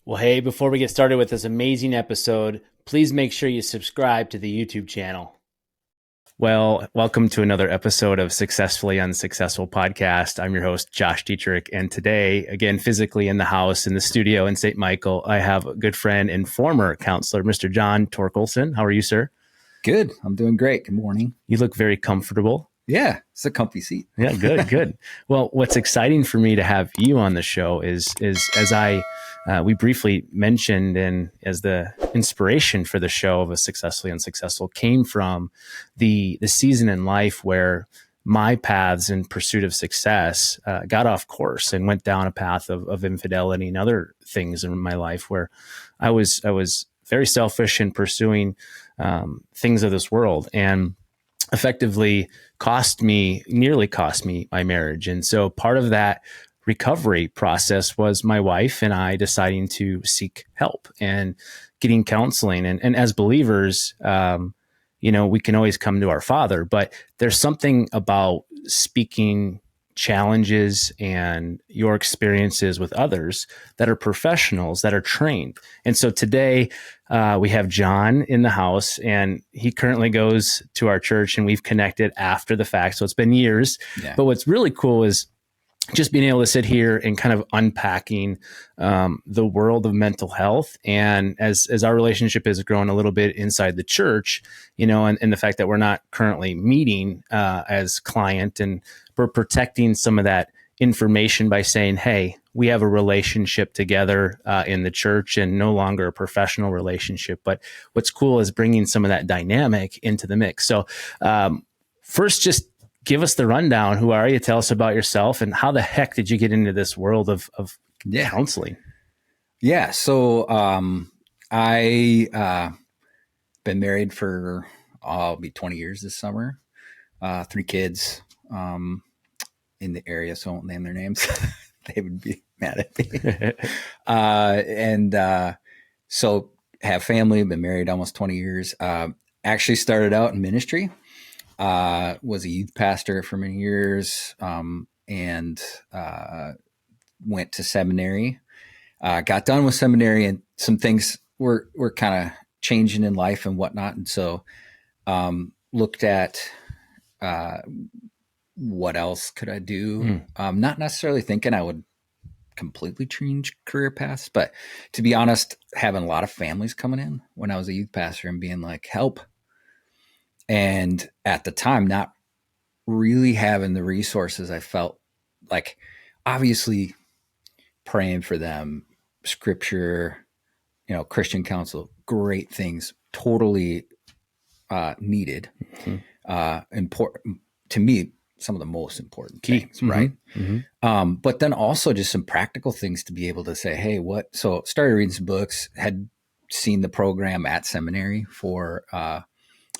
Well, hey, before we get started with this amazing episode, please make sure you subscribe to the YouTube channel. Well, welcome to another episode of Successfully Unsuccessful podcast. I'm your host, Josh Dietrich. And today, again, physically in the house, in the studio in St. Michael, I have a good friend and former counselor, Mr. John Torkelson. How are you, sir? Good. I'm doing great. Good morning. You look very comfortable. Yeah, it's a comfy seat. Yeah, good. Well, what's exciting for me to have you on the show is as we briefly mentioned, and as the inspiration for the show of A Successfully Unsuccessful came from the season in life where my paths in pursuit of success got off course and went down a path of infidelity and other things in my life where I was very selfish in pursuing things of this world, and effectively nearly cost me my marriage. And so part of that recovery process was my wife and I deciding to seek help and getting counseling. And as believers, we can always come to our Father, but there's something about speaking challenges and your experiences with others that are professionals, that are trained. And so today we have John in the house, and he currently goes to our church, and we've connected after the fact. So it's been years. Yeah. But what's really cool is just being able to sit here and kind of unpacking the world of mental health. And as our relationship has grown a little bit inside the church, and the fact that we're not currently meeting as client, and we're protecting some of that information by saying, hey, we have a relationship together in the church and no longer a professional relationship. But what's cool is bringing some of that dynamic into the mix. So first, just give us the rundown. Who are you? Tell us about yourself, and how the heck did you get into this world of counseling? Yeah. So I been married for, I'll be 20 years this summer. 3 kids in the area, so I won't name their names. They would be mad at me. So have family, been married almost 20 years. Actually started out in ministry. Was a youth pastor for many years, and went to seminary. Got done with seminary, and some things were kind of changing in life and whatnot. And so looked at what else could I do? Not necessarily thinking I would completely change career paths, but to be honest, having a lot of families coming in when I was a youth pastor and being like, help. And at the time, not really having the resources, I felt like obviously praying for them, scripture, Christian counsel, great things, totally needed, important to me, some of the most important things, right? Mm-hmm. But then also just some practical things to be able to say, hey, what? So started reading some books, had seen the program at seminary for,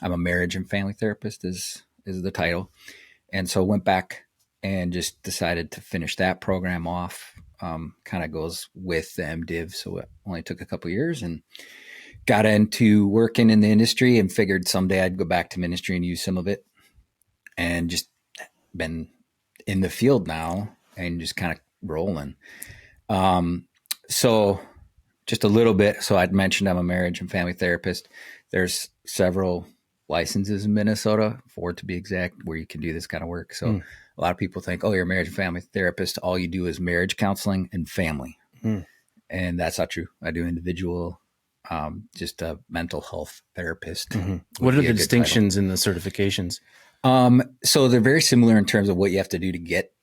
I'm a marriage and family therapist is the title. And so went back and just decided to finish that program off. Kind of goes with the MDiv. So it only took a couple of years, and got into working in the industry and figured someday I'd go back to ministry and use some of it, and just been in the field now and just kind of rolling. So just a little bit. So I'd mentioned I'm a marriage and family therapist. There's several licenses in Minnesota, 4 to be exact, where you can do this kind of work. So a lot of people think, oh, you're a marriage and family therapist. All you do is marriage counseling and family. And that's not true. I do individual, just a mental health therapist. What are the distinctions in the certifications? So they're very similar in terms of what you have to do to get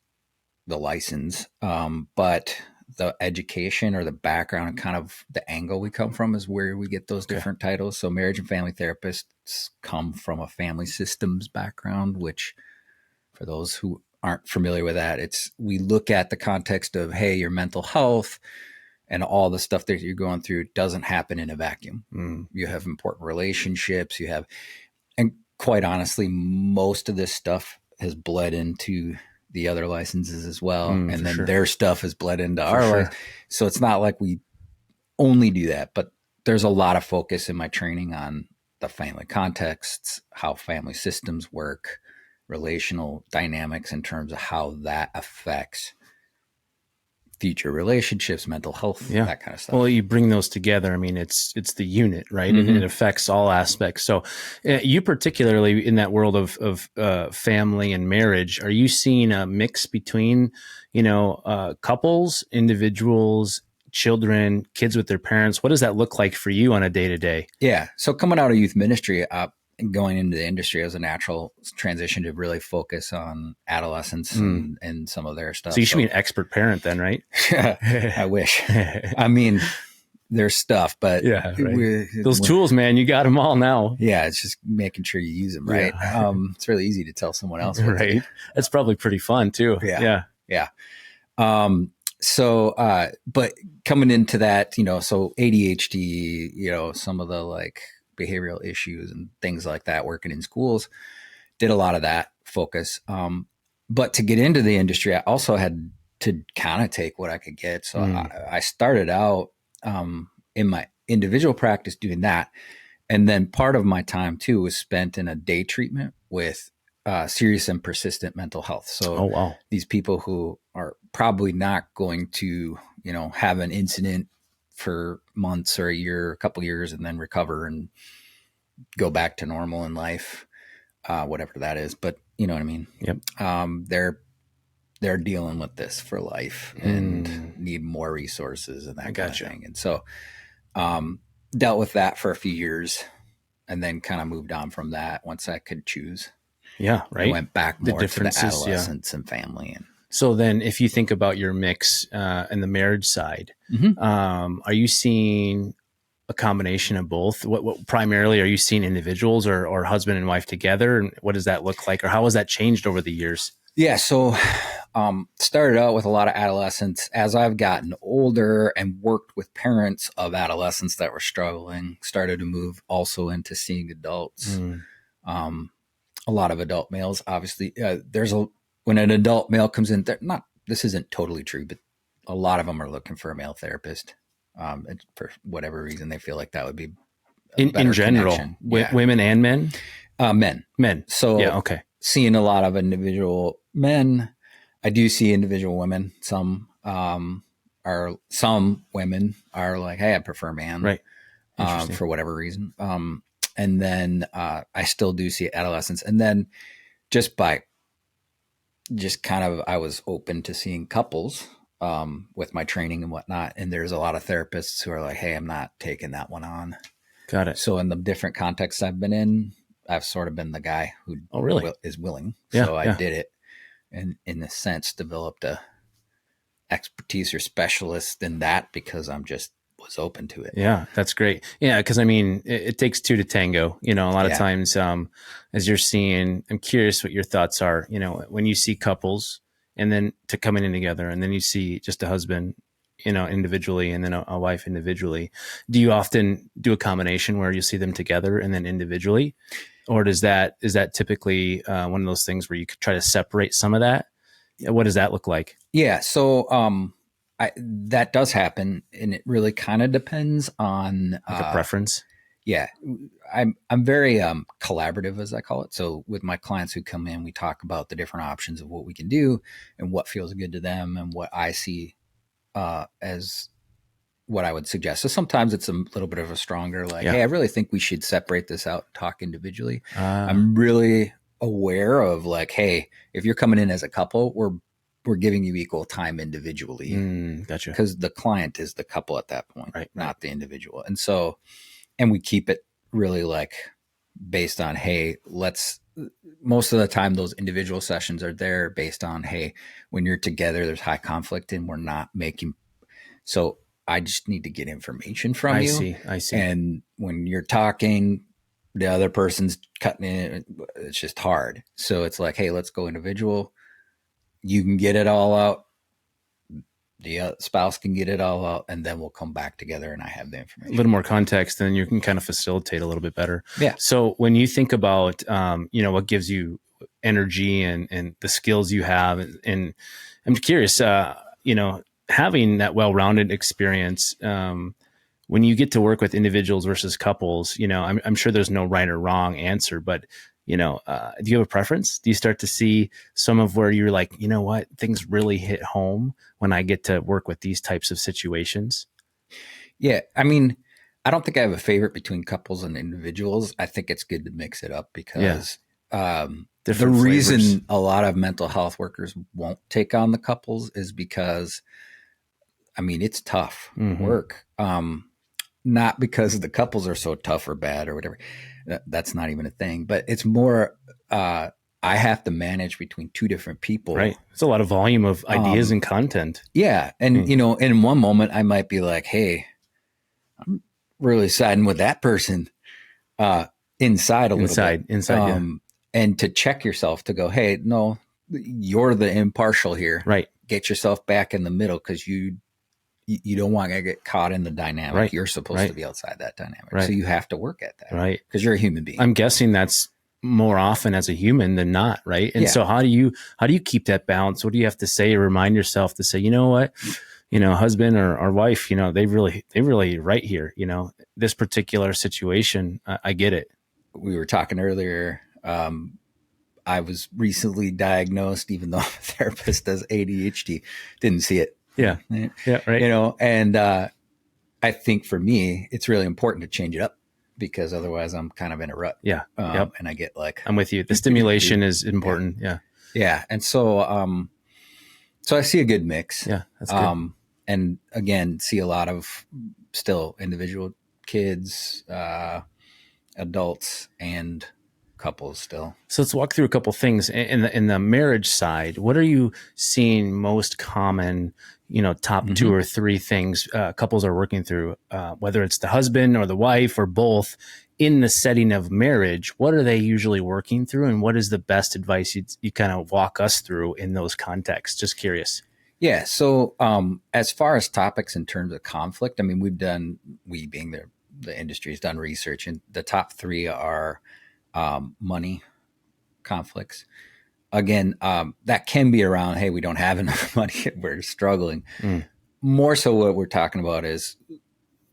the license. But the education or the background and kind of the angle we come from is where we get those different titles. So marriage and family therapists come from a family systems background, which for those who aren't familiar with that, we look at the context of, hey, your mental health and all the stuff that you're going through doesn't happen in a vacuum. You have important relationships, and quite honestly, most of this stuff has bled into the other licenses as well. And then their stuff has bled into our life. So it's not like we only do that, but there's a lot of focus in my training on the family contexts, how family systems work, relational dynamics in terms of how that affects future relationships, mental health, that kind of stuff. Well, you bring those together. I mean, it's the unit, right? Mm-hmm. And it affects all aspects. So you particularly in that world of family and marriage, are you seeing a mix between, couples, individuals, children, kids with their parents? What does that look like for you on a day-to-day? Yeah. So coming out of youth ministry, and going into the industry as a natural transition to really focus on adolescents and some of their stuff. So you should be an expert parent then, right? I wish. I mean, there's stuff, but those tools, man, you got them all now. Yeah. It's just making sure you use them, right? Yeah. It's really easy to tell someone else. Right. That's probably pretty fun too. Yeah. But coming into that, so ADHD, some of the like behavioral issues and things like that, working in schools, did a lot of that focus. But to get into the industry, I also had to kind of take what I could get. So I started out in my individual practice doing that. And then part of my time too was spent in a day treatment with serious and persistent mental health. So these people who are probably not going to, have an incident for months or a year, a couple years, and then recover and go back to normal in life, whatever that is. But you know what I mean? Yep. They're dealing with this for life and need more resources and that kind of thing. And so dealt with that for a few years and then kind of moved on from that once I could choose. Yeah, right. I went back more to the adolescents and family. And so then if you think about your mix and the marriage side, are you seeing a combination of both? What primarily are you seeing individuals or husband and wife together? And what does that look like? Or how has that changed over the years? Yeah. So started out with a lot of adolescents. As I've gotten older and worked with parents of adolescents that were struggling, started to move also into seeing adults. A lot of adult males, obviously. When an adult male comes in, this isn't totally true, but a lot of them are looking for a male therapist. For whatever reason, they feel like that would be in general, women and men. Men. So seeing a lot of individual men. I do see individual women. Some women are like, hey, I prefer man, right? For whatever reason. And then I still do see adolescents. And then I was open to seeing couples with my training and whatnot. And there's a lot of therapists who are like, hey, I'm not taking that one on. Got it. So in the different contexts I've been in, I've sort of been the guy who is willing. Yeah, so I did it and in a sense developed a expertise or specialist in that because I'm just was open to it. Yeah, that's great. Yeah, because I mean, it takes two to tango. A lot of times, as you're seeing, I'm curious what your thoughts are. When you see couples and then to coming in together, and then you see just a husband, individually, and then a wife individually. Do you often do a combination where you see them together and then individually, or is that typically one of those things where you could try to separate some of that? What does that look like? Yeah, so that does happen, and it really kind of depends on like a preference. Yeah, I'm very collaborative, as I call it. So with my clients who come in, we talk about the different options of what we can do and what feels good to them and what I see as what I would suggest. So sometimes it's a little bit of a stronger, hey, I really think we should separate this out and talk individually. I'm really aware of hey, if you're coming in as a couple, we're giving you equal time individually. Gotcha. Because the client is the couple at that point, right, not the individual. And so, and we keep it really based on, hey, most of the time those individual sessions are there based on, hey, when you're together, there's high conflict and we're not making, so I just need to get information from you. I see. And when you're talking, the other person's cutting in, it's just hard. So it's hey, let's go individual. You can get it all out. The spouse can get it all out, and then we'll come back together and I have the information. A little more context, then you can kind of facilitate a little bit better. Yeah. So when you think about, what gives you energy and the skills you have, and I'm curious, having that well-rounded experience, when you get to work with individuals versus couples, I'm sure there's no right or wrong answer, but do you have a preference? Do you start to see some of where you're like, you know what, things really hit home when I get to work with these types of situations? Yeah. I mean, I don't think I have a favorite between couples and individuals. I think it's good to mix it up because the reason a lot of mental health workers won't take on the couples is because, I mean, it's tough work. Not because the couples are so tough or bad or whatever. That's not even a thing, but it's more, I have to manage between two different people. Right. It's a lot of volume of ideas and content. Yeah. And, in one moment I might be like, hey, I'm really siding with that person inside a little bit. Inside, and to check yourself to go, hey, no, you're the impartial here. Right. Get yourself back in the middle because you don't want to get caught in the dynamic. Right. You're supposed to be outside that dynamic. Right. So you have to work at that. Right. Because you're a human being. I'm guessing that's more often as a human than not. Right. And so how do you keep that balance? What do you have to say to remind yourself to say, you know what, husband or wife, they really right here, this particular situation. I get it. We were talking earlier. I was recently diagnosed, even though a therapist does ADHD, didn't see it. Yeah. Yeah. Right. And I think for me, it's really important to change it up because otherwise I'm kind of in a rut. Yeah. And I get like, I'm with you. The stimulation is important. Yeah. Yeah. And so, so I see a good mix. Yeah. That's good. And again, see a lot of still individual kids, adults and couples still. So let's walk through a couple things in the marriage side. What are you seeing most common, top 2 or 3 things couples are working through, whether it's the husband or the wife or both in the setting of marriage? What are they usually working through, and what is the best advice you kind of walk us through in those contexts? Just curious. Yeah. So as far as topics in terms of conflict, I mean, we being the industry has done research, and the top 3 are money conflicts. Again, that can be around, hey, we don't have enough money, we're struggling. More so what we're talking about is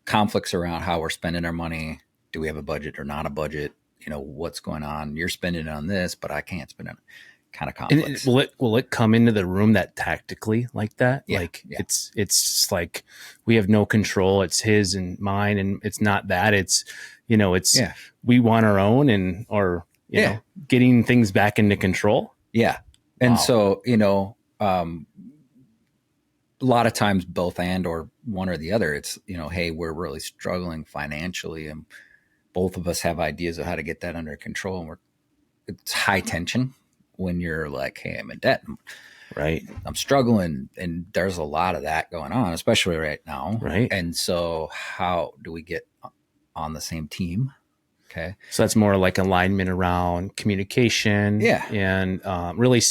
conflicts around how we're spending our money. Do we have a budget or not a budget? What's going on? You're spending it on this, but I can't spend it. Kind of conflicts. And will it come into the room that tactically like that? Yeah, it's just like we have no control. It's his and mine, and it's not that. It's we want our own or getting things back into control. Yeah. And so, a lot of times both or one or the other, it's, hey, we're really struggling financially and both of us have ideas of how to get that under control. And it's high tension when you're like, hey, I'm in debt. Right. I'm struggling. And there's a lot of that going on, especially right now. Right. And so how do we get on the same team? Okay. So that's more like alignment around communication. Yeah. And really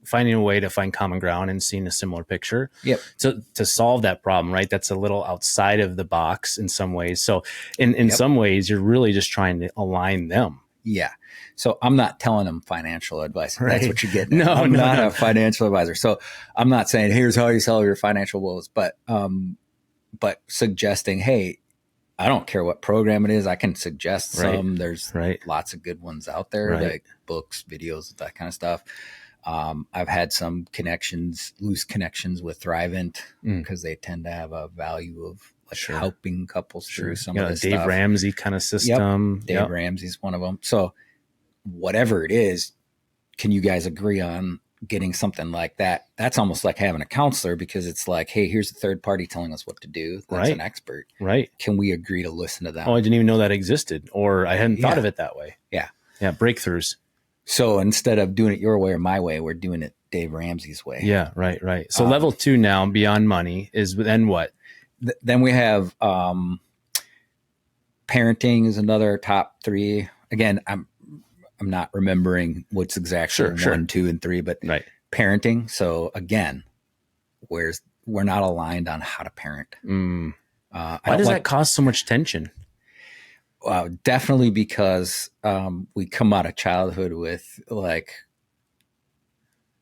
finding a way to find common ground and seeing a similar picture. Yep. So to solve that problem, right? That's a little outside of the box in some ways. So in some ways, you're really just trying to align them. Yeah. So I'm not telling them financial advice. Right. That's what you're getting. I'm not a financial advisor. So I'm not saying here's how you solve your financial woes, but suggesting, hey, I don't care what program it is. I can suggest some. There's lots of good ones out there, like books, videos, that kind of stuff. I've had some loose connections with Thrivent because they tend to have a value of helping couples through some of this Dave stuff. Ramsey kind of system. Yep. Dave Ramsey's one of them. So whatever it is, can you guys agree on getting something like that? That's almost like having a counselor because it's like, hey, here's a third party telling us what to do. That's an expert. Right. Can we agree to listen to them? Oh, I didn't even know that existed, or I hadn't thought of it that way. Yeah. Yeah. Breakthroughs. So instead of doing it your way or my way, we're doing it Dave Ramsey's way. Yeah. Right. So level 2 now, beyond money, is then what? Then we have parenting is another top 3. Again, I'm not remembering what's exactly 1, 2, and 3, but parenting. So again, we're not aligned on how to parent. Why does that cause so much tension? Definitely because we come out of childhood with like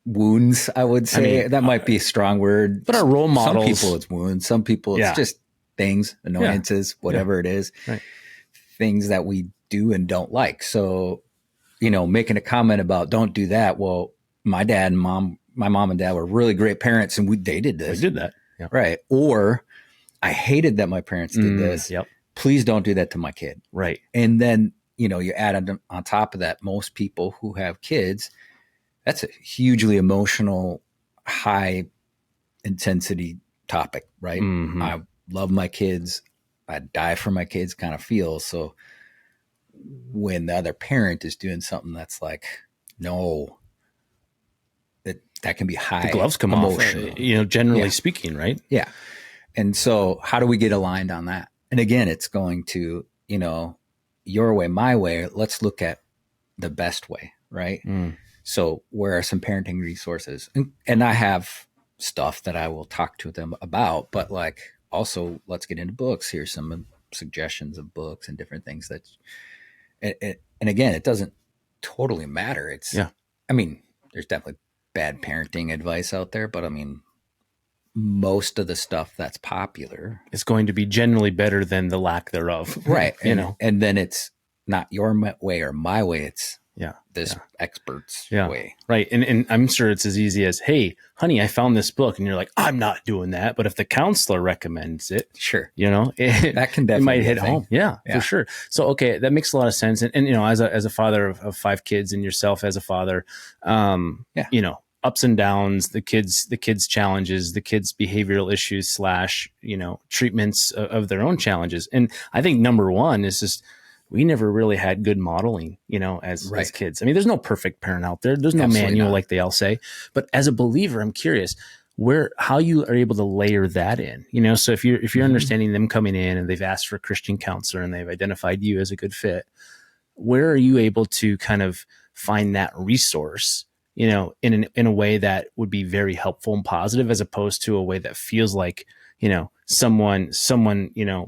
wounds, I would say. I mean, that might be a strong word. But our role models. Some people it's wounds. Some people it's just things, annoyances, whatever it is. Right. Things that we do and don't like. So making a comment about don't do that. Well, my mom and dad were really great parents, and they did this. They did that. Yeah. Right. Or I hated that my parents did this. Yep. Please don't do that to my kid. Right. And then, you add on top of that, most people who have kids, that's a hugely emotional, high intensity topic, right? Mm-hmm. I love my kids. I die for my kids kind of feel. So when the other parent is doing something that's like, no, that can be high. The gloves come emotional. off, generally speaking, right? Yeah. And so how do we get aligned on that? And again, it's going to, your way, my way. Let's look at the best way, right? So where are some parenting resources? And I have stuff that I will talk to them about, but like also let's get into books. Here's some suggestions of books and different things that, and again, it doesn't totally matter. I mean, there's definitely bad parenting advice out there, but I mean, most of the stuff that's popular is going to be generally better than the lack thereof. Right. And then it's not your way or my way. It's this expert's way. Right. And I'm sure it's as easy as, hey, honey, I found this book. And you're like, I'm not doing that. But if the counselor recommends it, sure. That can definitely it might hit home. Yeah, for sure. So, okay. That makes a lot of sense. And as a father of 5 kids and yourself as a father, ups and downs, the kids challenges, the kids behavioral issues / treatments of their own challenges. And I think number one is just, we never really had good modeling, as kids. I mean, there's no perfect parent out there. There's no manual like they all say. But as a believer, I'm curious how you are able to layer that in, so if you're understanding them coming in and they've asked for a Christian counselor and they've identified you as a good fit, where are you able to kind of find that resource, in a way that would be very helpful and positive, as opposed to a way that feels like, someone,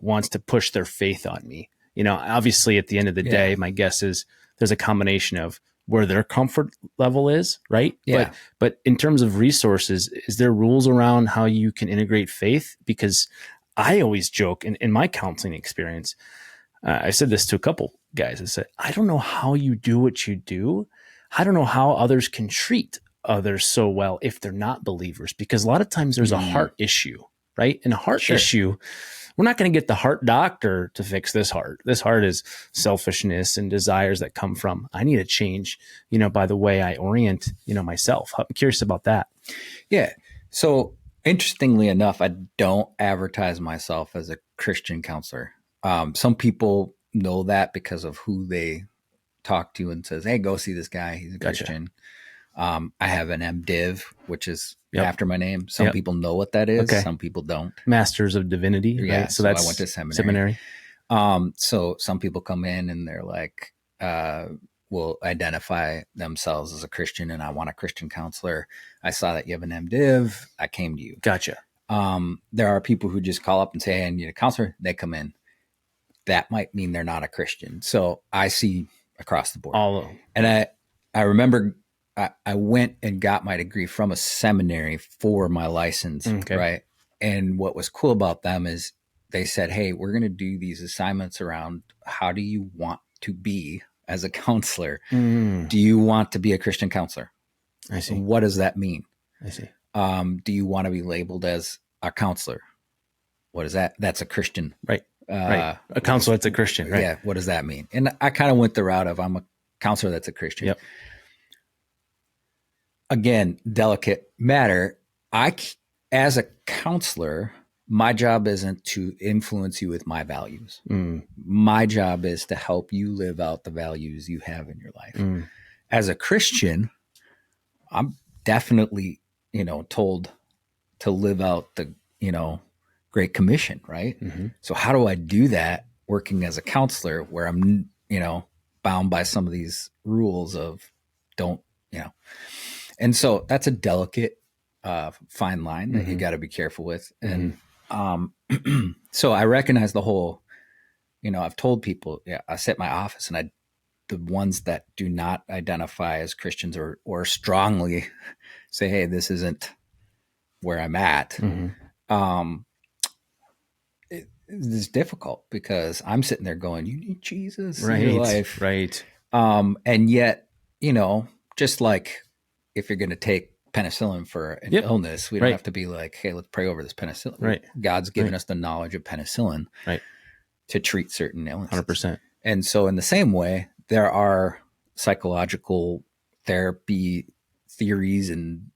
wants to push their faith on me. Obviously at the end of the day, my guess is there's a combination of where their comfort level is, right? Yeah. But in terms of resources, is there rules around how you can integrate faith? Because I always joke in my counseling experience, I said this to a couple guys. I said, I don't know how you do what you do. I don't know how others can treat others so well if they're not believers, because a lot of times there's a heart issue, right? And a heart issue, we're not going to get the heart doctor to fix this heart. This heart is selfishness and desires that come from, I need to change, by the way I orient, myself. I'm curious about that. Yeah. So interestingly enough, I don't advertise myself as a Christian counselor. Some people know that because of who they talk to and says, hey, go see this guy. He's a Christian. I have an MDiv, which is after my name. Some people know what that is. Okay. Some people don't. Masters of Divinity. Yeah. Right? So that's I went to seminary. So some people come in and they're like, will identify themselves as a Christian and I want a Christian counselor. I saw that you have an MDiv. I came to you. Gotcha. There are people who just call up and say, hey, I need a counselor. They come in. That might mean they're not a Christian. So I see across the board. And I remember I went and got my degree from a seminary for my license, right? And what was cool about them is they said, hey, we're going to do these assignments around how do you want to be as a counselor? Do you want to be a Christian counselor? I see. What does that mean? I see. Do you want to be labeled as a counselor? What is that? That's a Christian. Right. Right. A counselor that's a Christian, right? Yeah. What does that mean? And I kind of went the route of I'm a counselor that's a Christian. Yep. Again, delicate matter. As a counselor, my job isn't to influence you with my values. My job is to help you live out the values you have in your life. As a Christian, I'm definitely, told to live out the, Great Commission, right? So how do I do that working as a counselor where I'm, bound by some of these rules of don't, and so that's a delicate, fine line that you got to be careful with. And so I recognize the whole, I've told people, I sit in my office and the ones that do not identify as Christians or strongly say, hey, this isn't where I'm at. It's difficult because I'm sitting there going, you need Jesus in your life. Right. And yet just like if you're going to take penicillin for an Yep. illness, we don't Right. have to be like, hey, let's pray over this penicillin. Right. God's given Right. us the knowledge of penicillin Right. to treat certain illnesses. 100%. And so in the same way, there are psychological therapy theories and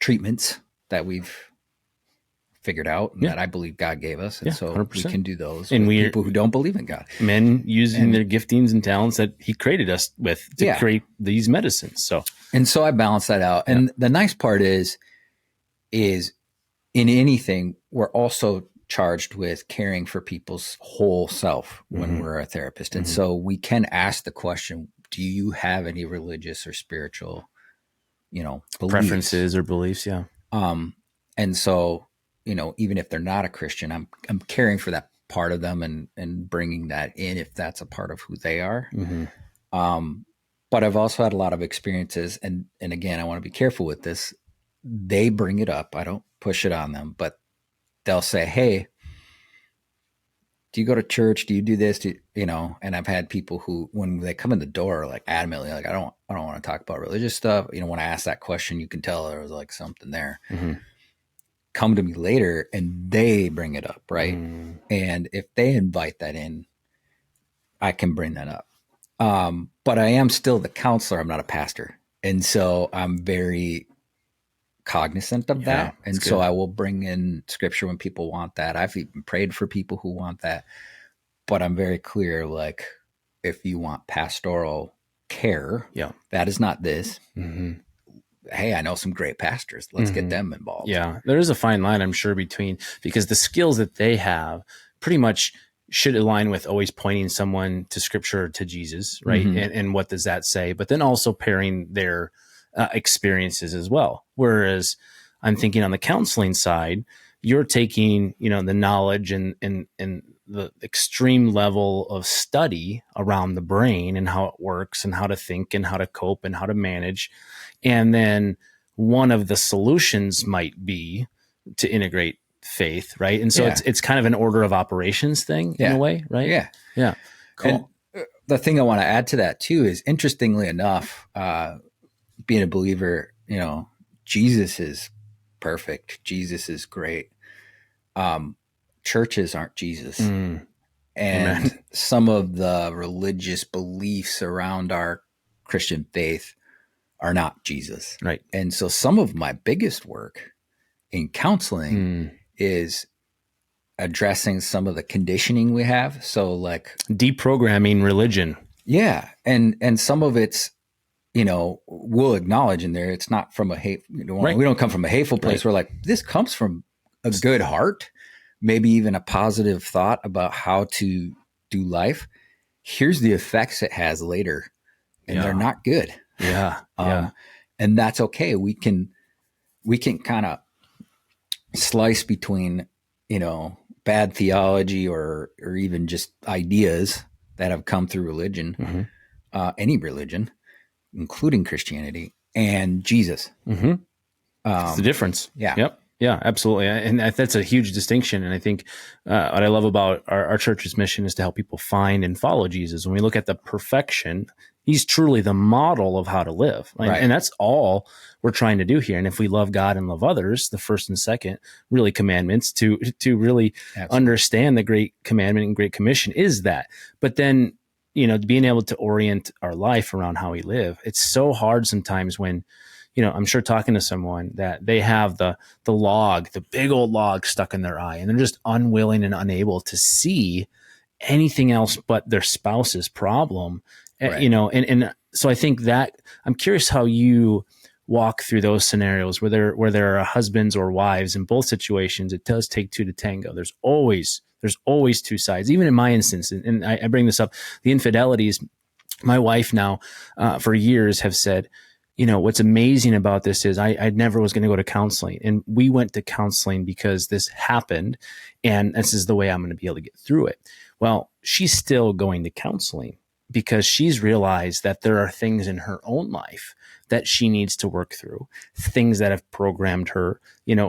treatments that we've figured out and that I believe God gave us. And so 100%. we can do those And with we're people who don't believe in God. Men using their giftings and talents that he created us with to create these medicines. So I balance that out. And the nice part is in anything, we're also charged with caring for people's whole self when we're a therapist. And so we can ask the question, do you have any religious or spiritual, beliefs? Preferences or beliefs. Yeah. And so, even if they're not a Christian, I'm caring for that part of them and bringing that in if that's a part of who they are. But I've also had a lot of experiences, and again, I want to be careful with this. They bring it up. I don't push it on them, but they'll say, hey, do you go to church? Do you do this? And I've had people who, when they come in the door, are like adamantly, like, I don't want to talk about religious stuff. When I ask that question, you can tell there was like something there. Come to me later and they bring it up. Right. And if they invite that in, I can bring that up. But I am still the counselor. I'm not a pastor. And so I'm very cognizant of that. And so I will bring in scripture when people want that. I've even prayed for people who want that, but I'm very clear. Like, if you want pastoral care, that is not this. Hey, I know some great pastors. Let's get them involved. Yeah. There is a fine line, I'm sure, because the skills that they have pretty much should align with always pointing someone to scripture, to Jesus, right? And what does that say? But then also pairing their experiences as well. Whereas I'm thinking on the counseling side, you're taking, the knowledge and the extreme level of study around the brain and how it works and how to think and how to cope and how to manage. And then one of the solutions might be to integrate faith, right? And so it's kind of an order of operations thing in a way, right? Yeah. Yeah. Cool. And the thing I want to add to that too is, interestingly enough, being a believer, Jesus is perfect. Jesus is great. Churches aren't Jesus. And Amen. some of the religious beliefs around our Christian faith are not Jesus. Right. And so some of my biggest work in counseling is addressing some of the conditioning we have. So like deprogramming religion. Yeah. And some of it's, we'll acknowledge in there, it's not from a hate, we don't come from a hateful place. We're like, this comes from a good heart, maybe even a positive thought about how to do life. Here's the effects it has later, and they're not good. Yeah. And that's okay. We can kind of slice between, bad theology or even just ideas that have come through religion, any religion, including Christianity, and Jesus. It's the difference. Yeah. Yep. Yeah, absolutely. And that's a huge distinction. And I think what I love about our church's mission is to help people find and follow Jesus. When we look at the perfection, he's truly the model of how to live. Right. And that's all we're trying to do here. And if we love God and love others, the first and second really commandments to really understand the great commandment and great commission is that. But then, being able to orient our life around how we live, it's so hard sometimes when, I'm sure talking to someone that they have the big old log stuck in their eye, and they're just unwilling and unable to see anything else but their spouse's problem. Right. And so I think that I'm curious how you walk through those scenarios where there are husbands or wives. In both situations, it does take two to tango. There's always two sides, even in my instance. And I bring this up, the infidelities, my wife now, for years have said, what's amazing about this is I never was going to go to counseling, and we went to counseling because this happened, and this is the way I'm going to be able to get through it. Well, she's still going to counseling because she's realized that there are things in her own life that she needs to work through, things that have programmed her,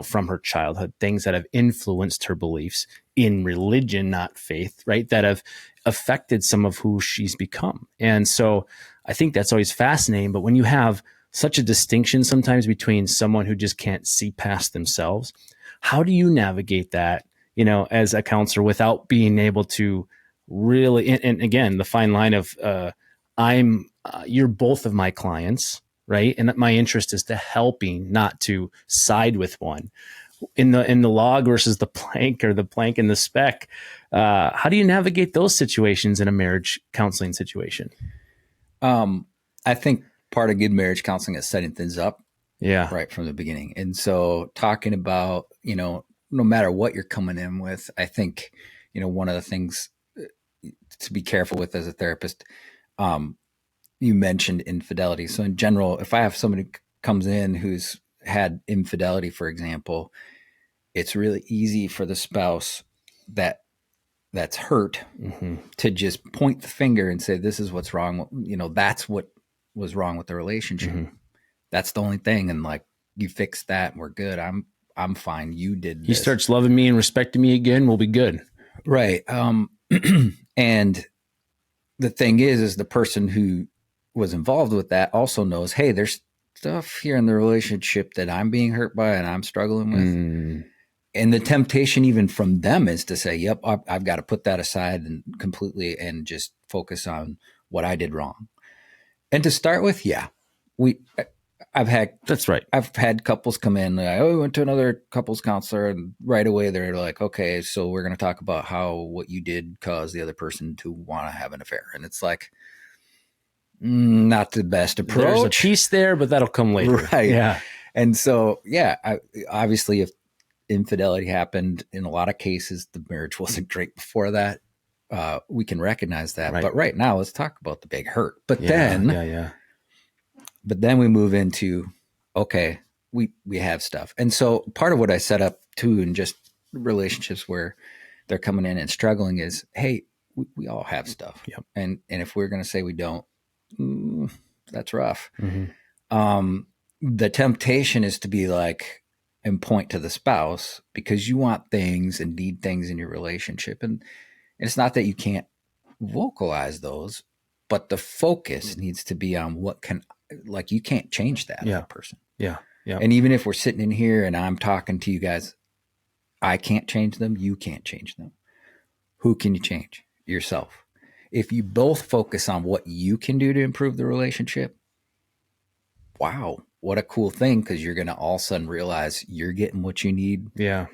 from her childhood, things that have influenced her beliefs in religion, not faith, right? That have affected some of who she's become. And so I think that's always fascinating. But when you have such a distinction sometimes between someone who just can't see past themselves, how do you navigate that, as a counselor without being able to really, and again, the fine line of, you're both of my clients, right? And my interest is to helping, not to side with one. In the log versus the plank, or the plank and the speck, how do you navigate those situations in a marriage counseling situation? I think part of good marriage counseling is setting things up right from the beginning. And so talking about, no matter what you're coming in with, I think, one of the things to be careful with as a therapist, you mentioned infidelity. So in general, if I have somebody who comes in who's had infidelity, for example, it's really easy for the spouse that's hurt to just point the finger and say, this is what's wrong. That's what was wrong with the relationship. That's the only thing. And like, you fix that and we're good. I'm fine. You did this. He starts loving me and respecting me again, we'll be good. Right. And the thing is the person who was involved with that also knows, hey, there's stuff here in the relationship that I'm being hurt by and I'm struggling with. And the temptation even from them is to say, yep, I've got to put that aside and completely and just focus on what I did wrong. And to start with, I've had couples come in like, we went to another couples counselor, and right away they're like, okay, so we're going to talk about how what you did caused the other person to want to have an affair. And it's like, not the best approach. There's a piece there, but that'll come later. Right. Yeah. And so, obviously if infidelity happened, in a lot of cases, the marriage wasn't great before that. We can recognize that. Right. But right now, let's talk about the big hurt. But then we move into, okay, we have stuff. And so part of what I set up too in just relationships where they're coming in and struggling is, hey, we all have stuff. Yep. And if we're going to say we don't, that's rough. The temptation is to be like, and point to the spouse because you want things and need things in your relationship. And it's not that you can't vocalize those, but the focus needs to be on you can't change that person. Yeah. Yeah. And even if we're sitting in here and I'm talking to you guys, I can't change them. You can't change them. Who can you change? Yourself. If you both focus on what you can do to improve the relationship, wow, what a cool thing, because you're going to all of a sudden realize you're getting what you need. Yeah.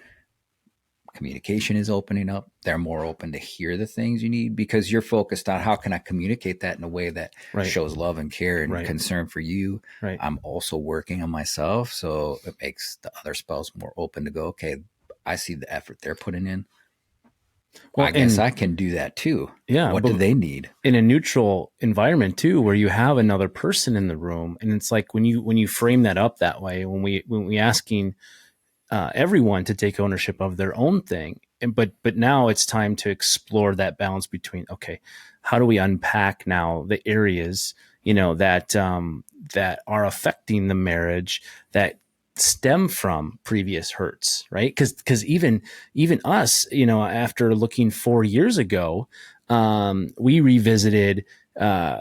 Communication is opening up. They're more open to hear the things you need because you're focused on how can I communicate that in a way that shows love and care and concern for you. Right. I'm also working on myself. So it makes the other spouse more open to go, okay, I see the effort they're putting in. Well, I guess I can do that too. Yeah. What do they need? In a neutral environment too, where you have another person in the room. And it's like when you frame that up that way, when we asking everyone to take ownership of their own thing. But now it's time to explore that balance between, okay, how do we unpack now the areas, that are affecting the marriage that stem from previous hurts, right? Because even us, after looking 4 years ago, we revisited,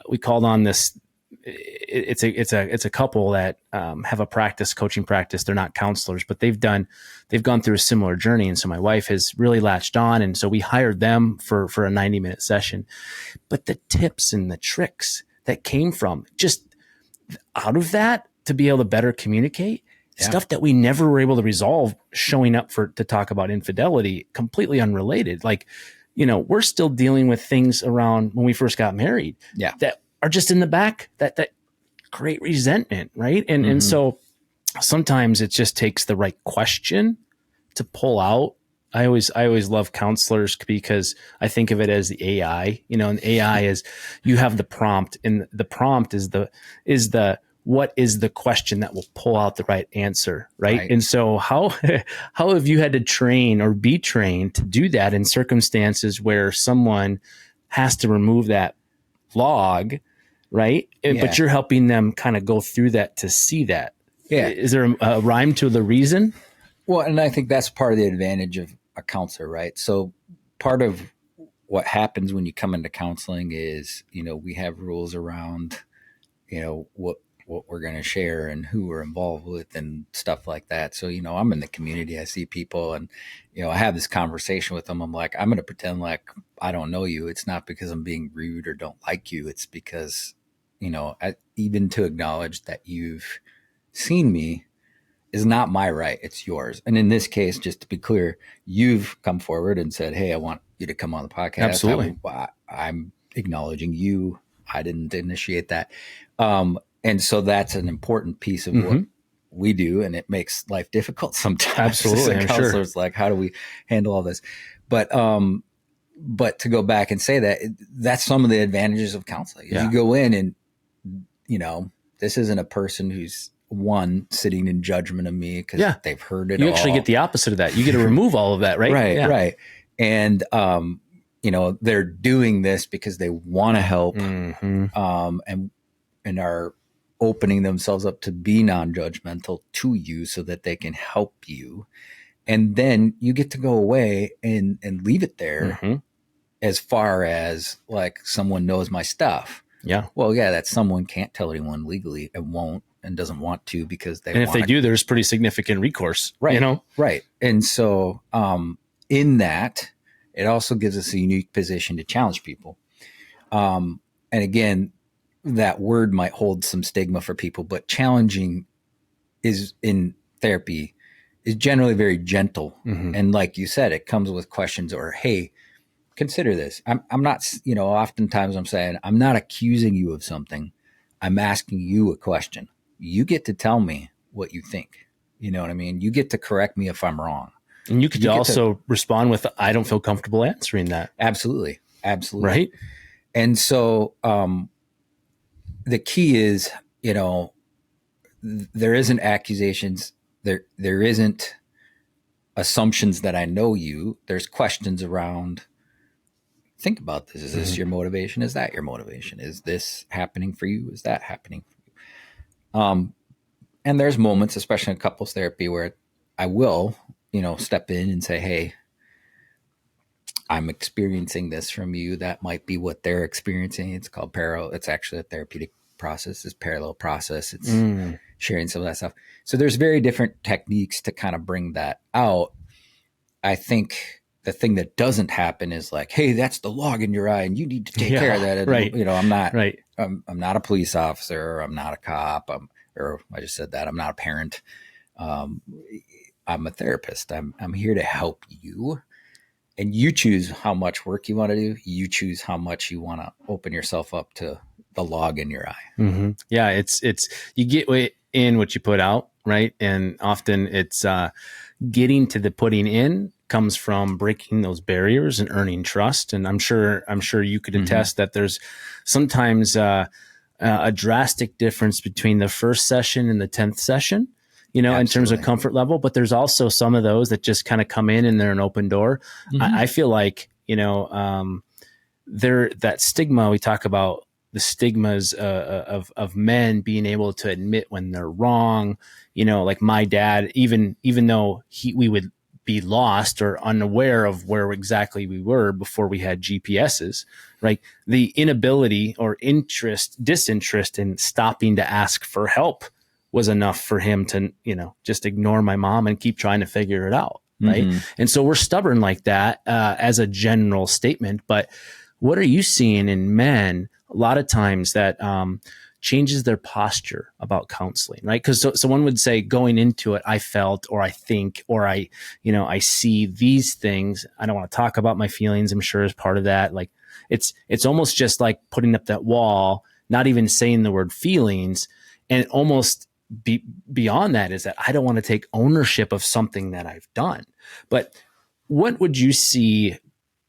we called on this. It's a couple that have a coaching practice. They're not counselors, but they've gone through a similar journey. And so my wife has really latched on. And so we hired them for a 90-minute session. But the tips and the tricks that came from just out of that to be able to better communicate, stuff that we never were able to resolve showing up to talk about infidelity, completely unrelated. Like, we're still dealing with things around when we first got married that are just in the back, that great resentment. Right. And so sometimes it just takes the right question to pull out. I always love counselors because I think of it as the AI, and AI is you have the prompt, and the prompt is what is the question that will pull out the right answer, right? And so how have you had to train or be trained to do that in circumstances where someone has to remove that log, right? But you're helping them kind of go through that to see that. Yeah. Is there a rhyme to the reason? Well, and I think that's part of the advantage of a counselor, right? So part of what happens when you come into counseling is, we have rules around what we're going to share and who we're involved with and stuff like that. So, I'm in the community, I see people and, I have this conversation with them. I'm like, I'm going to pretend like I don't know you. It's not because I'm being rude or don't like you. It's because, even to acknowledge that you've seen me is not my right. It's yours. And in this case, just to be clear, you've come forward and said, hey, I want you to come on the podcast. Absolutely. I'm acknowledging you. I didn't initiate that. And so that's an important piece of what we do. And it makes life difficult sometimes. Absolutely. As counselors, sure. Like, how do we handle all this? But to go back and say that, that's some of the advantages of counseling. You go in and, this isn't a person who's sitting in judgment of me because they've heard it all. You actually get the opposite of that. You get to remove all of that, right? Right. And, they're doing this because they want to help and are opening themselves up to be non-judgmental to you so that they can help you. And then you get to go away and leave it there as far as like someone knows my stuff. Yeah. Well, that someone can't tell anyone legally and won't and doesn't want to because they and if they do, there's pretty significant recourse. Right. Right. And so in that, it also gives us a unique position to challenge people. And again, that word might hold some stigma for people, but challenging is in therapy is generally very gentle. And like you said, it comes with questions or, hey, consider this. I'm not, oftentimes I'm saying, I'm not accusing you of something. I'm asking you a question. You get to tell me what you think. You know what I mean? You get to correct me if I'm wrong. And you could also respond with, I don't feel comfortable answering that. Absolutely. Right. And so the key is, there isn't accusations. There isn't assumptions that I know you. There's questions around, think about this. Is this your motivation? Is that your motivation? Is this happening for you? Is that happening for you? And there's moments, especially in couples therapy, where I will, step in and say, hey, I'm experiencing this from you. That might be what they're experiencing. It's called parallel. It's actually a therapeutic process. It's parallel process. It's sharing some of that stuff. So there's very different techniques to kind of bring that out. I think the thing that doesn't happen is like, hey, that's the log in your eye and you need to take care of that. And, right. I'm not, I'm not a police officer. I'm not a cop. I just said that I'm not a parent. I'm a therapist. I'm here to help you. And you choose how much work you want to do. You choose how much you want to open yourself up to the log in your eye. Yeah. It's, you get in what you put out. Right. And often it's, getting to the putting in comes from breaking those barriers and earning trust. And I'm sure you could attest that there's sometimes, a drastic difference between the first session and the 10th session, Absolutely. In terms of comfort level, but there's also some of those that just kind of come in and they're an open door. I feel like, that stigma, we talk about the stigmas of men being able to admit when they're wrong, like my dad, even though we would be lost or unaware of where exactly we were before we had GPSs, right? The inability or disinterest in stopping to ask for help was enough for him to, just ignore my mom and keep trying to figure it out. Right. And so we're stubborn like that as a general statement. But what are you seeing in men a lot of times that changes their posture about counseling, right? Because so one would say going into it, I felt, or I think, or I see these things. I don't want to talk about my feelings. I'm sure as part of that, like it's almost just like putting up that wall, not even saying the word feelings, and almost beyond that is that I don't want to take ownership of something that I've done. But what would you see?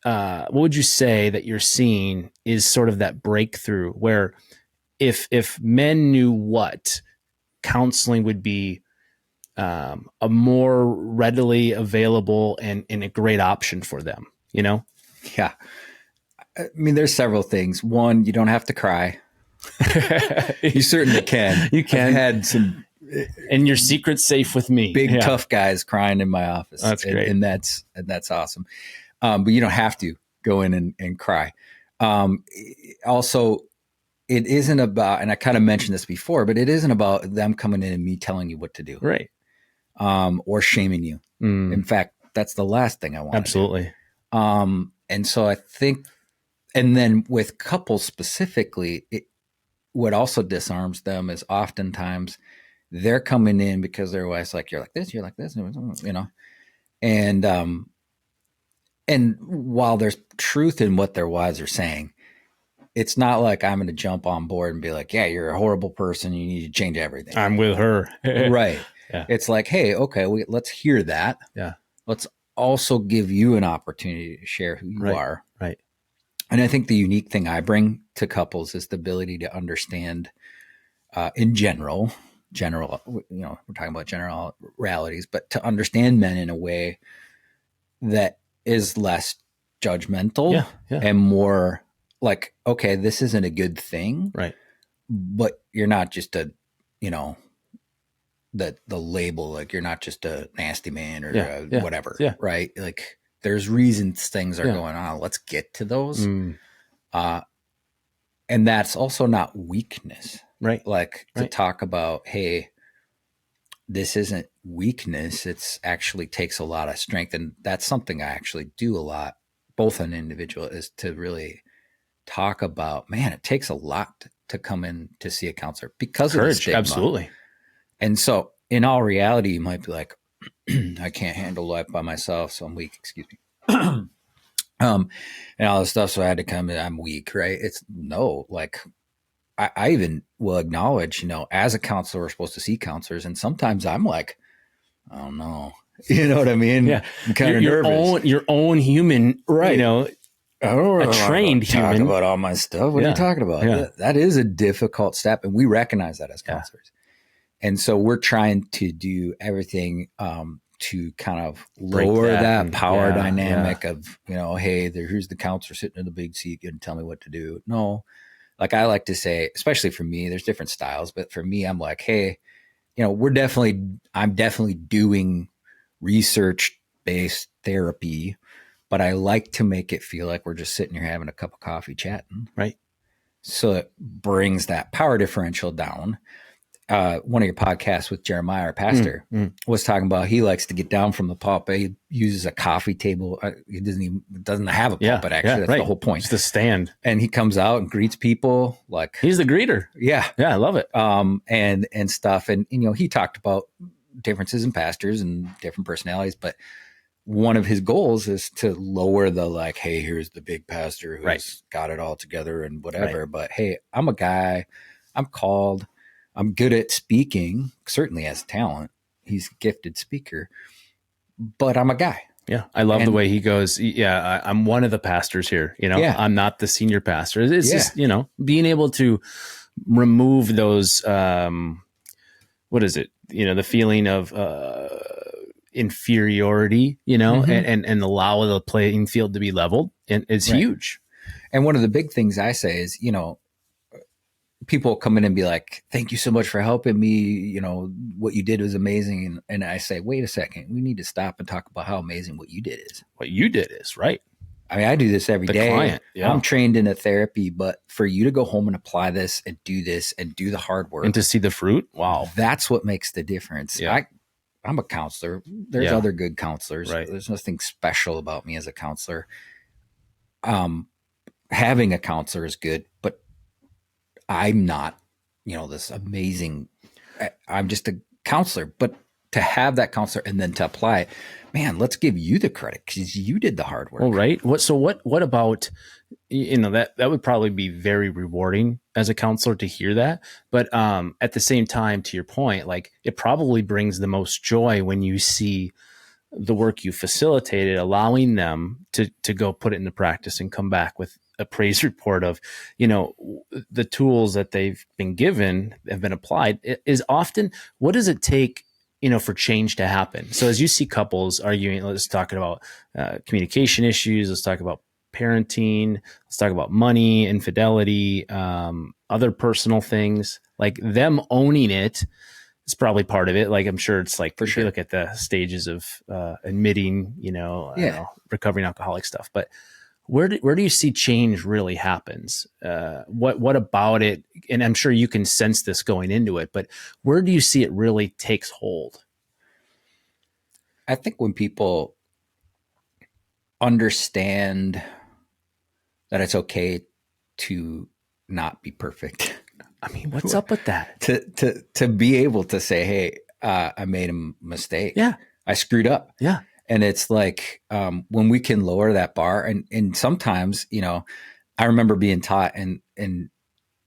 What would you say that you're seeing is sort of that breakthrough where if men knew what counseling would be a more readily available and a great option for them, Yeah. I mean, there's several things. One, you don't have to cry. You certainly can. You can. I've had some, and your secret's safe with me. Big tough guys crying in my office. That's great, and that's awesome. But you don't have to go in and cry. Also, it isn't about, and I kind of mentioned this before, but it isn't about them coming in and me telling you what to do. Right. Or shaming you. In fact, that's the last thing I want. Absolutely. And so I think, and then with couples specifically, what also disarms them is oftentimes they're coming in because their wife's like, you're like this, you know, and while there's truth in what their wives are saying, it's not like I'm going to jump on board and be like, yeah, you're a horrible person. You need to change everything. I'm with her. Right. Yeah. It's like, hey, okay, let's hear that. Yeah. Let's also give you an opportunity to share who you are. Right. And I think the unique thing I bring to couples is the ability to understand in general, you know, we're talking about generalities, but to understand men in a way that is less judgmental and more like, okay, this isn't a good thing. Right. But you're not just a, you know, the label, like you're not just a nasty man or whatever. Yeah. Right. Like there's reasons things are going on. Let's get to those. And that's also not weakness. Right. Like to talk about, hey, this isn't weakness. It's actually takes a lot of strength. And that's something I actually do a lot, both on individual, is to really talk about, man, it takes a lot to come in to see a counselor because of the stigma. Absolutely. And so in all reality, you might be like, I can't handle life by myself, so I'm weak, excuse me. And all this stuff. So I had to come in, I'm weak, right? It's no, like I even will acknowledge, you know, as a counselor, we're supposed to see counselors. And sometimes I'm like, I don't know. You know what I mean? Yeah. I'm kind of nervous. Your own human, right? You know, a trained human. Talk about all my stuff. What are you talking about? Yeah. That is a difficult step. And we recognize that as counselors. And so we're trying to do everything to kind of lower that power dynamic of, you know, hey, here's the counselor sitting in the big seat and tell me what to do. No, like I like to say, especially for me, there's different styles, but for me, I'm like, hey, you know, I'm definitely doing research-based therapy, but I like to make it feel like we're just sitting here having a cup of coffee chatting. Right. So it brings that power differential down. One of your podcasts with Jeremiah, our pastor, was talking about he likes to get down from the pulpit. He uses a coffee table. He doesn't have a pulpit, actually. That's the whole point. It's the stand. And he comes out and greets people. Like he's the greeter. Yeah. Yeah, I love it. And stuff. And, you know, he talked about differences in pastors and different personalities, but one of his goals is to lower the like, hey, here's the big pastor who's got it all together and whatever. Right. But hey, I'm a guy. I'm called. I'm good at speaking, certainly has talent. He's a gifted speaker, but I'm a guy. Yeah. I love the way he goes. Yeah. I'm one of the pastors here. You know, I'm not the senior pastor. It's just, you know, being able to remove those, what is it? You know, the feeling of, inferiority, you know, and allow the playing field to be leveled and it's huge. And one of the big things I say is, you know, people come in and be like, thank you so much for helping me. You know, what you did was amazing. And I say, wait a second, we need to stop and talk about how amazing what you did is. What you did is, right. I mean, I do this every day. Client, I'm trained in a therapy, but for you to go home and apply this and do the hard work. And to see the fruit. Wow. That's what makes the difference. Yeah. I'm a counselor. There's other good counselors. Right. There's nothing special about me as a counselor. Having a counselor is good, but I'm not, you know, this amazing, I'm just a counselor, but to have that counselor and then to apply it, man, let's give you the credit because you did the hard work. Well, right. What about, you know, that would probably be very rewarding as a counselor to hear that. But at the same time, to your point, like it probably brings the most joy when you see the work you facilitated, allowing them to go put it into practice and come back with a praise report of, you know, the tools that they've been given have been applied. It is often, what does it take, you know, for change to happen? So as you see couples arguing, let's talk about communication issues. Let's talk about parenting. Let's talk about money, infidelity, other personal things, like them owning it is probably part of it. Like, I'm sure it's like, for sure, you look at the stages of admitting, you know, recovering alcoholic stuff, but where do you see change really happens? What about it? And I'm sure you can sense this going into it, but where do you see it really takes hold? I think when people understand that it's okay to not be perfect. I mean, what's up with that? To be able to say, hey, I made a mistake. Yeah. I screwed up. Yeah. And it's like when we can lower that bar, and sometimes, you know, I remember being taught in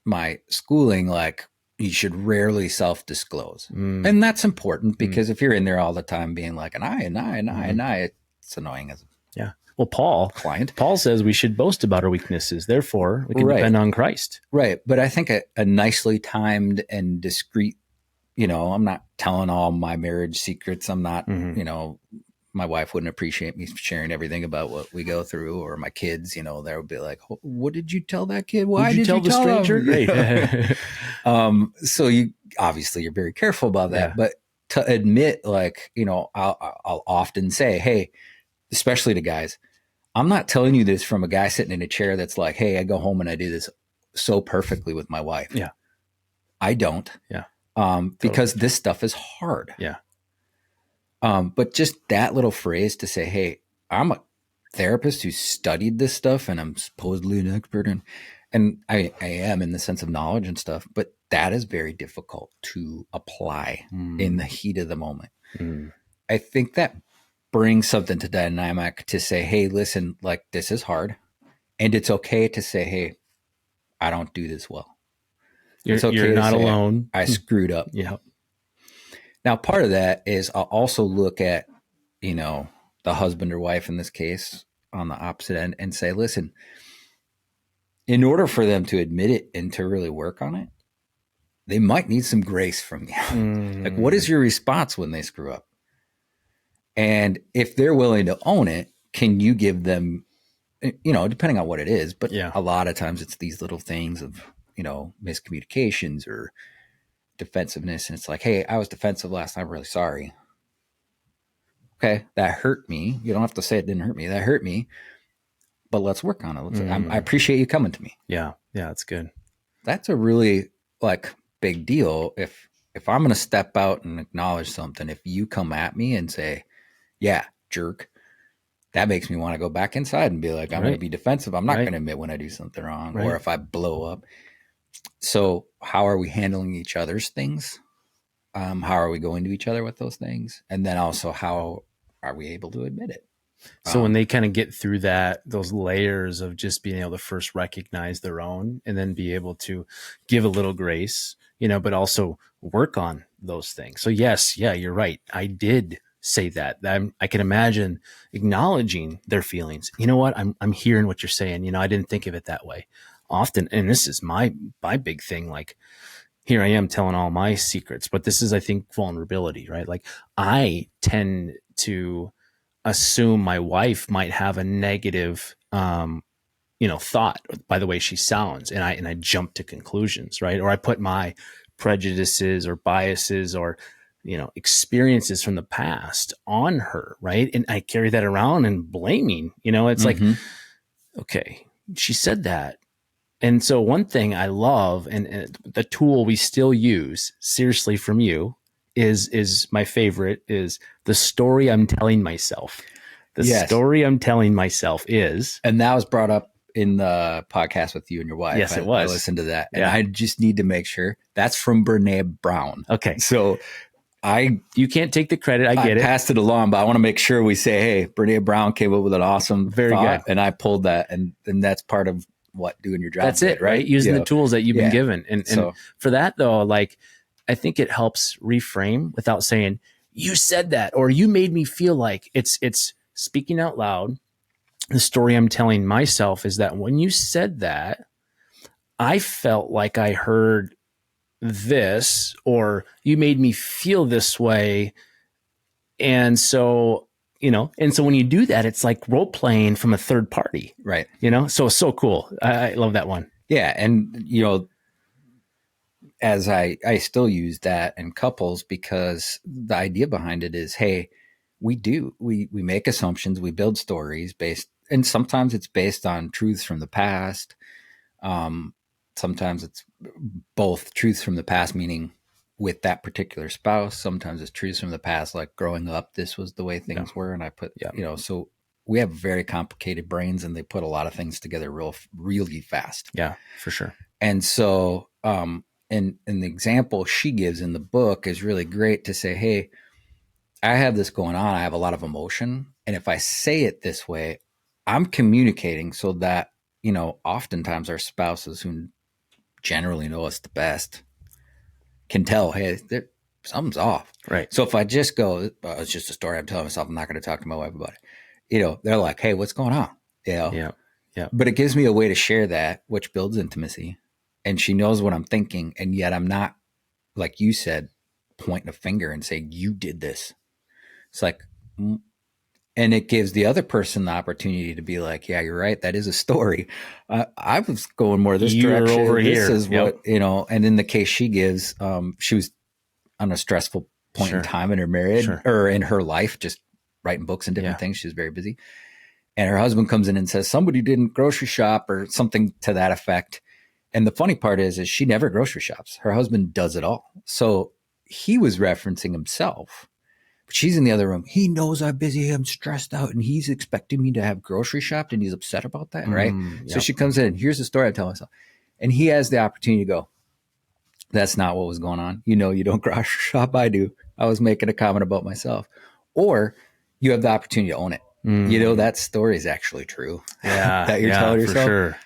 my schooling, like you should rarely self-disclose. And that's important because if you're in there all the time being like an I, it's annoying as yeah. Well, Paul says we should boast about our weaknesses. Therefore, we can depend on Christ. Right. But I think a nicely timed and discreet, you know, I'm not telling all my marriage secrets. I'm not, you know, my wife wouldn't appreciate me sharing everything about what we go through, or my kids, you know, they would be like, what did you tell that kid? Why did you tell the stranger? Right. So you're very careful about that, but to admit, like, you know, I'll often say, hey, especially to guys, I'm not telling you this from a guy sitting in a chair that's like, hey, I go home and I do this so perfectly with my wife. Yeah. I don't. Yeah. Because this stuff is hard. Yeah. But just that little phrase to say, hey, I'm a therapist who studied this stuff and I'm supposedly an expert in, and I am in the sense of knowledge and stuff, but that is very difficult to apply in the heat of the moment. I think that brings something to dynamic to say, hey, listen, like this is hard. And it's okay to say, hey, I don't do this well. You're not alone. I screwed up. Yeah. Now, part of that is I'll also look at, you know, the husband or wife in this case on the opposite end and say, listen, in order for them to admit it and to really work on it, they might need some grace from you. Like, what is your response when they screw up? And if they're willing to own it, can you give them, you know, depending on what it is, but a lot of times it's these little things of, you know, miscommunications or defensiveness. And it's like, hey, I was defensive last time. I'm really sorry. Okay. That hurt me. You don't have to say it didn't hurt me. That hurt me, but let's work on it. I appreciate you coming to me. Yeah. Yeah. That's good. That's a really like big deal. If I'm going to step out and acknowledge something, if you come at me and say, yeah, jerk, that makes me want to go back inside and be like, I'm going to be defensive. I'm not going to admit when I do something wrong or if I blow up. So how are we handling each other's things? How are we going to each other with those things? And then also, how are we able to admit it? So when they kind of get through those layers of just being able to first recognize their own and then be able to give a little grace, you know, but also work on those things. So yes, yeah, you're right. I did say that. I can imagine acknowledging their feelings. You know what? I'm hearing what you're saying. You know, I didn't think of it that way. Often, and this is my big thing, like here I am telling all my secrets, but this is, I think, vulnerability, right? Like I tend to assume my wife might have a negative, you know, thought by the way she sounds. And I jump to conclusions, right? Or I put my prejudices or biases or, you know, experiences from the past on her, right? And I carry that around and blaming, you know, it's like, okay, she said that. And so one thing I love, and the tool we still use seriously from you is my favorite, is the story I'm telling myself. The story I'm telling myself is. And that was brought up in the podcast with you and your wife. Yes, it was. I listened to that. And I just need to make sure that's from Brene Brown. Okay. So you can't take the credit. I get it. I passed it along, but I want to make sure we say, hey, Brene Brown came up with an awesome very thought, good. And I pulled that. And that's part of what doing your job. That's it, right? Using the tools that you've been given. And so, for that though, like, I think it helps reframe without saying, you said that, or you made me feel like. It's speaking out loud. The story I'm telling myself is that when you said that, I felt like I heard this, or you made me feel this way. And so, you know, and so when you do that, it's like role playing from a third party, right? You know, so cool. I love that one. Yeah. And, you know, as I still use that in couples, because the idea behind it is, hey, we make assumptions, we build stories based, and sometimes it's based on truths from the past. Sometimes it's both truths from the past, meaning with that particular spouse. Sometimes it's truths from the past, like growing up, this was the way things were. And I put, so we have very complicated brains and they put a lot of things together really fast. Yeah, for sure. And so, and the example she gives in the book is really great to say, hey, I have this going on. I have a lot of emotion. And if I say it this way, I'm communicating so that, oftentimes our spouses who generally know us the best can tell, hey, something's off. Right. So if I just go, it's just a story I'm telling myself, I'm not going to talk to my wife about it. They're like, hey, what's going on? Yeah. But it gives me a way to share that, which builds intimacy. And she knows what I'm thinking. And yet I'm not, like you said, pointing a finger and saying, you did this. It's like, and it gives the other person the opportunity to be like, yeah, you're right. That is a story. I was going more this direction. Over this here. is what, and in the case she gives, she was on a stressful point in time in her marriage or in her life, just writing books and different things. She was very busy. And her husband comes in and says, somebody didn't grocery shop or something to that effect. And the funny part is she never grocery shops. Her husband does it all. So he was referencing himself. But she's in the other room. He knows I'm busy. I'm stressed out. And he's expecting me to have grocery shopped. And he's upset about that, right? So she comes in. Here's the story I tell myself. And he has the opportunity to go, that's not what was going on. You don't grocery shop. I do. I was making a comment about myself. Or you have the opportunity to own it. That story is actually true. Yeah. that you're telling yourself. For sure.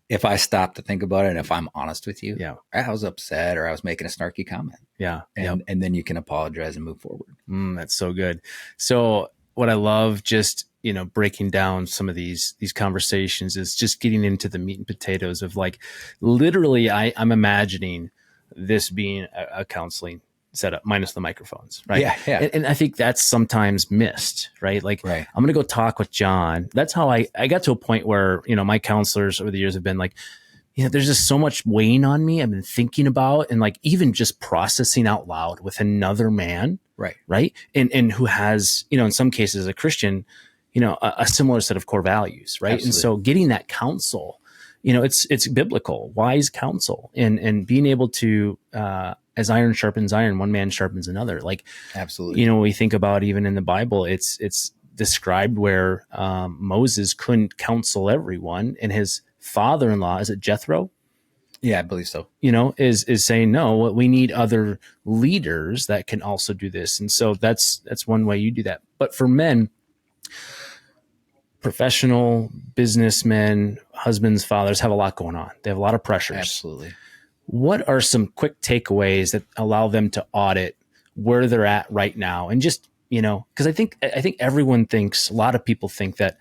If I stop to think about it, and if I'm honest with you, I was upset or I was making a snarky comment. Yeah. And then you can apologize and move forward. That's so good. So what I love just, breaking down some of these conversations is just getting into the meat and potatoes of like, literally I'm imagining this being a counseling setup minus the microphones. Right. Yeah. And I think that's sometimes missed, right? Like I'm going to go talk with John. That's how I got to a point where, my counselors over the years have been like, there's just so much weighing on me. I've been thinking about and like even just processing out loud with another man. Right. And who has, in some cases a Christian, a similar set of core values. Right. Absolutely. And so getting that counsel, it's biblical, wise counsel and being able to, as iron sharpens iron, one man sharpens another. Like, absolutely. We think about even in the Bible, it's described where Moses couldn't counsel everyone, and his father-in-law, is it Jethro? Yeah, I believe so. Is saying, no, we need other leaders that can also do this. And so that's one way you do that. But for men, professional businessmen, husbands, fathers have a lot going on. They have a lot of pressures. Absolutely. What are some quick takeaways that allow them to audit where they're at right now? And just, because I think everyone thinks, a lot of people think that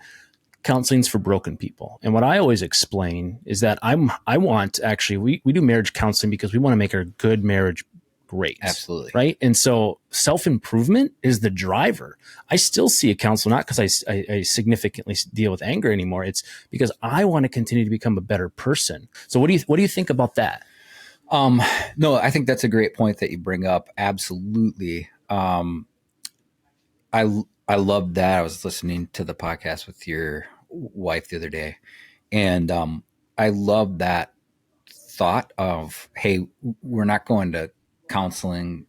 counseling's for broken people. And what I always explain is that we do marriage counseling because we want to make our good marriage great. Absolutely. Right. And so self-improvement is the driver. I still see a counselor, not because I significantly deal with anger anymore. It's because I want to continue to become a better person. So what do you think about that? No, I think that's a great point that you bring up. Absolutely. I love that. I was listening to the podcast with your wife the other day, and I love that thought of, hey, we're not going to counseling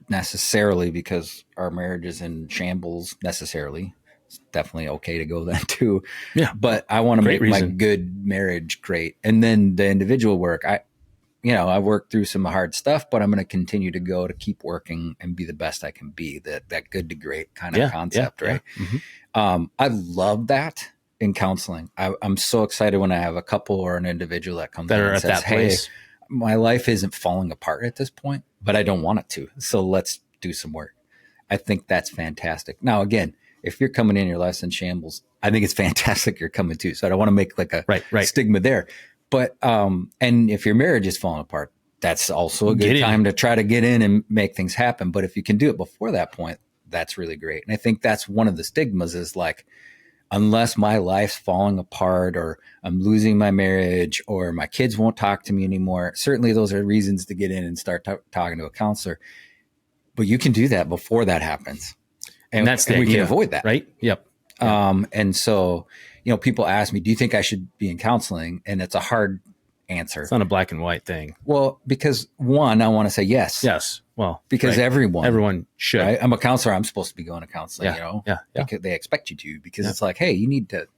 necessarily because our marriage is in shambles necessarily. It's definitely okay to go then too. Yeah. But I want to make my good marriage great. And then the individual work, I worked through some hard stuff, but I'm going to continue to go to keep working and be the best I can be. That good to great kind of concept, right? Yeah. Mm-hmm. I love that in counseling. I'm so excited when I have a couple or an individual that comes in and says, hey, my life isn't falling apart at this point, but I don't want it to. So let's do some work. I think that's fantastic. Now, again, if you're coming in, your life's in shambles, I think it's fantastic you're coming too. So I don't want to make like a stigma there. But, and if your marriage is falling apart, that's also a good time to try to get in and make things happen. But if you can do it before that point, that's really great. And I think that's one of the stigmas is like, unless my life's falling apart or I'm losing my marriage or my kids won't talk to me anymore, certainly those are reasons to get in and start talking to a counselor. But you can do that before that happens. And that's we can avoid that. Right? Yep. And so, people ask me, do you think I should be in counseling? And it's a hard answer. It's not a black and white thing. Well, because one, I want to say yes. Yes. Well, because everyone should. Right? I'm a counselor. I'm supposed to be going to counseling, Yeah. Because they expect you to, because it's like, hey, you need to,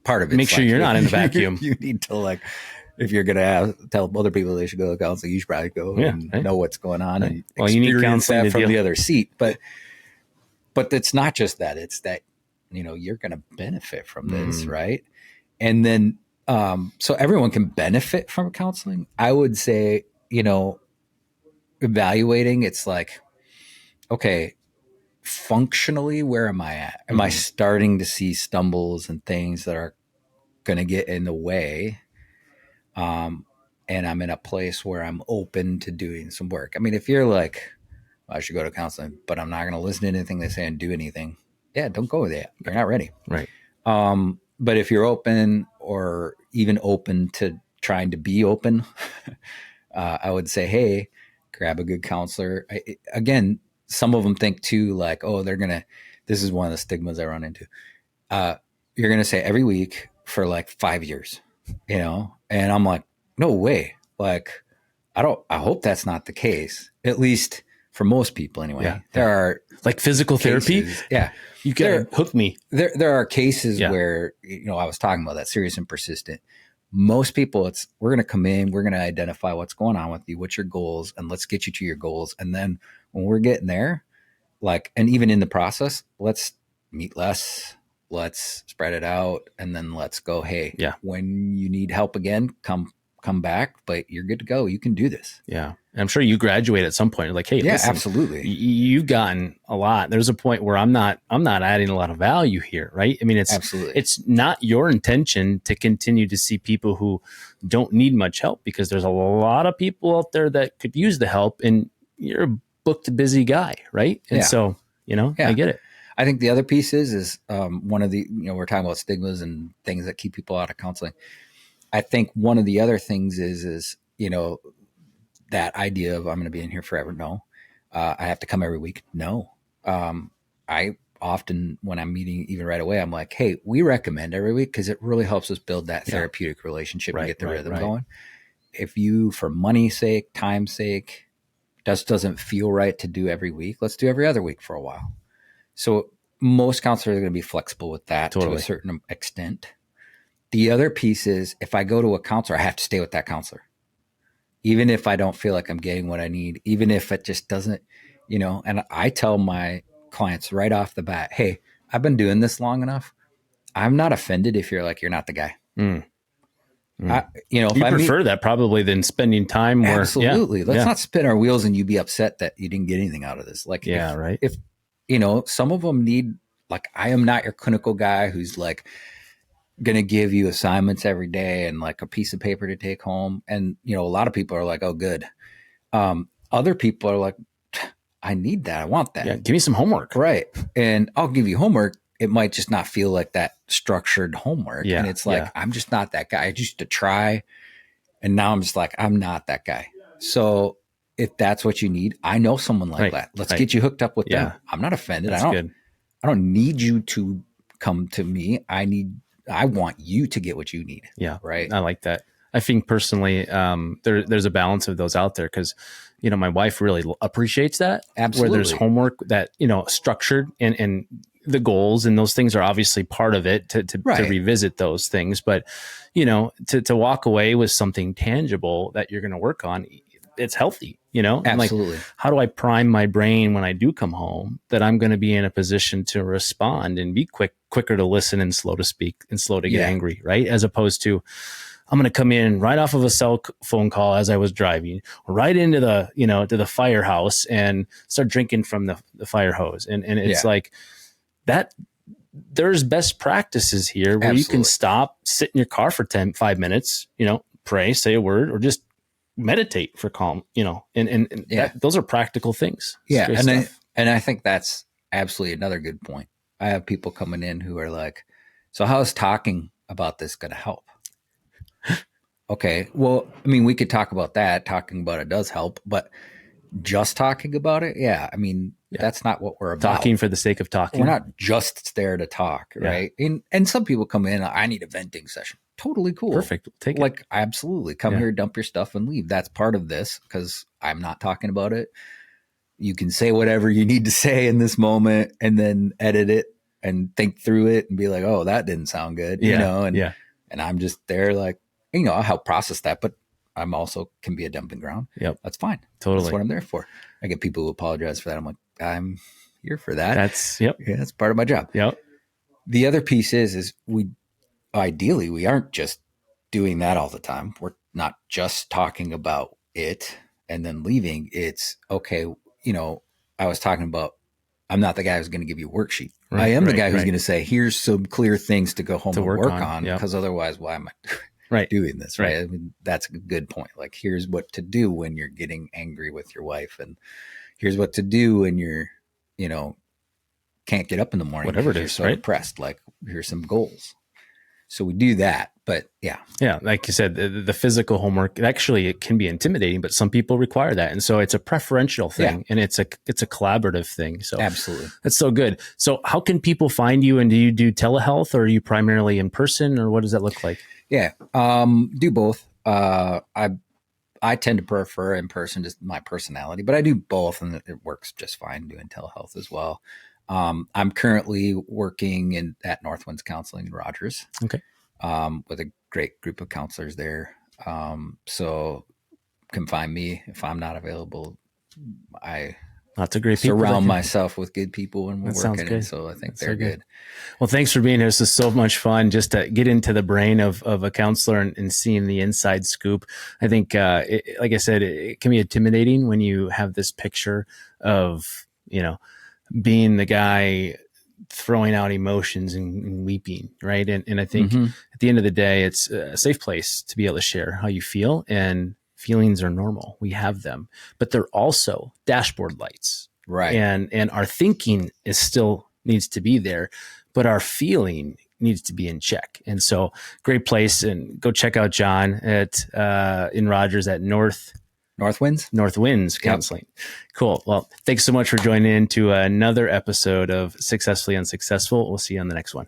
part of it. Make sure you're not in the vacuum. You need to if you're going to tell other people they should go to counseling, you should probably go and know what's going on and you need counseling that from the other seat. But it's not just that. It's that, you're going to benefit from this, right? And then, so everyone can benefit from counseling. I would say, evaluating, it's like, okay, functionally, where am I at? Am I starting to see stumbles and things that are going to get in the way? And I'm in a place where I'm open to doing some work. I mean, if you're like, I should go to counseling, but I'm not going to listen to anything they say and do anything. Yeah, don't go there. You're not ready. Right. But if you're open, or even open to trying to be open, I would say, hey, grab a good counselor. Again, some of them think too, like, oh, this is one of the stigmas I run into. You're going to say every week for like 5 years, and I'm like, no way. Like, I hope that's not the case, at least for most people anyway. Yeah. There are like physical therapy. Yeah. You can hook me. There are cases where, I was talking about that, serious and persistent. Most people, we're going to come in, we're going to identify what's going on with you, what's your goals, and let's get you to your goals. And then when we're getting there, and even in the process, let's meet less, let's spread it out, and then let's go, hey, when you need help again, come back, but you're good to go. You can do this. Yeah. And I'm sure you graduate at some point. Like, hey, listen, absolutely. You've gotten a lot. There's a point where I'm not adding a lot of value here. Right. I mean, it's not your intention to continue to see people who don't need much help, because there's a lot of people out there that could use the help, and you're a booked, busy guy. Right. And so, I get it. I think the other piece is one of the, we're talking about stigmas and things that keep people out of counseling. I think one of the other things is that idea of, I'm going to be in here forever. No, I have to come every week. No. I often, when I'm meeting, even right away, I'm like, hey, we recommend every week, because it really helps us build that therapeutic relationship and get the rhythm going. If you, for money's sake, time's sake, doesn't feel right to do every week, let's do every other week for a while. So most counselors are going to be flexible with that to a certain extent. The other piece is, if I go to a counselor, I have to stay with that counselor. Even if I don't feel like I'm getting what I need, even if it just doesn't, and I tell my clients right off the bat, hey, I've been doing this long enough. I'm not offended if you're like, you're not the guy. You prefer that probably than spending time where. Absolutely. Let's not spin our wheels and you be upset that you didn't get anything out of this. Like, if some of them need, like, I am not your clinical guy who's like going to give you assignments every day and like a piece of paper to take home. And, a lot of people are like, oh, good. Other people are like, I need that. I want that. Yeah, give me some homework. Right. And I'll give you homework. It might just not feel like that structured homework. Yeah, and it's like, I'm just not that guy. I used to try. And now I'm just like, I'm not that guy. So if that's what you need, I know someone like that. Let's get you hooked up with them. I'm not offended. I don't need you to come to me. I want you to get what you need. Yeah. Right. I like that. I think personally, there's a balance of those out there, because, my wife really appreciates that. Absolutely. Where there's homework that, structured, and the goals and those things are obviously part of it to revisit those things. But, to walk away with something tangible that you're going to work on, it's healthy, Absolutely. Like, how do I prime my brain when I do come home that I'm going to be in a position to respond and be quicker to listen and slow to speak and slow to get angry, right? As opposed to, I'm going to come in right off of a cell phone call as I was driving, right into the, to the firehouse and start drinking from the fire hose. And it's like that. There's best practices here where you can stop, sit in your car for 5 minutes, pray, say a word, or just meditate for calm, and those are practical things. Yeah. And I think that's absolutely another good point. I have people coming in who are like, so how is talking about this going to help? Okay. Well, I mean, we could talk about that. Talking about it does help, but just talking about it. Yeah. I mean, That's not what we're about. Talking for the sake of talking. We're not just there to talk, right? And some people come in, I need a venting session. Totally cool. Perfect. Take it. Absolutely. Come here, dump your stuff and leave. That's part of this because I'm not talking about it. You can say whatever you need to say in this moment and then edit it and think through it and be like, oh, that didn't sound good, you know? And I'm just there like, I'll help process that, but I'm also can be a dumping ground. Yep. That's fine. Totally. That's what I'm there for. I get people who apologize for that. I'm like, I'm here for that. That's part of my job. Yep. The other piece is we aren't just doing that all the time. We're not just talking about it and then leaving. It's okay. I was talking about, I'm not the guy who's going to give you a worksheet. I am the guy who's going to say, here's some clear things to go home and work on because otherwise, why am I doing this? Right. I mean, that's a good point. Like, here's what to do when you're getting angry with your wife, and here's what to do when you're, can't get up in the morning. Whatever it is, you're so depressed. Like, here's some goals. So we do that, but yeah. Like you said, the physical homework, actually it can be intimidating, but some people require that. And so it's a preferential thing and it's a collaborative thing. So absolutely. That's so good. So how can people find you, and do you do telehealth, or are you primarily in person, or what does that look like? Yeah. Do both. I tend to prefer in person, just my personality, but I do both and it works just fine doing telehealth as well. I'm currently working at Northwinds Counseling in Rogers. Okay. With a great group of counselors there. So can find me if I'm not available. Lots of great people. Surround myself with good people when we're working. And so I think they're good. Well, thanks for being here. This is so much fun just to get into the brain of a counselor and seeing the inside scoop. I think, like I said, it can be intimidating when you have this picture of, being the guy throwing out emotions and weeping, right? And I think at the end of the day, it's a safe place to be able to share how you feel, and feelings are normal. We have them, but they're also dashboard lights, right? And our thinking still needs to be there, but our feeling needs to be in check. And so great place, and go check out John in Rogers at Northwinds Counseling. Yep. Cool. Well, thanks so much for joining in to another episode of Successfully Unsuccessful. We'll see you on the next one.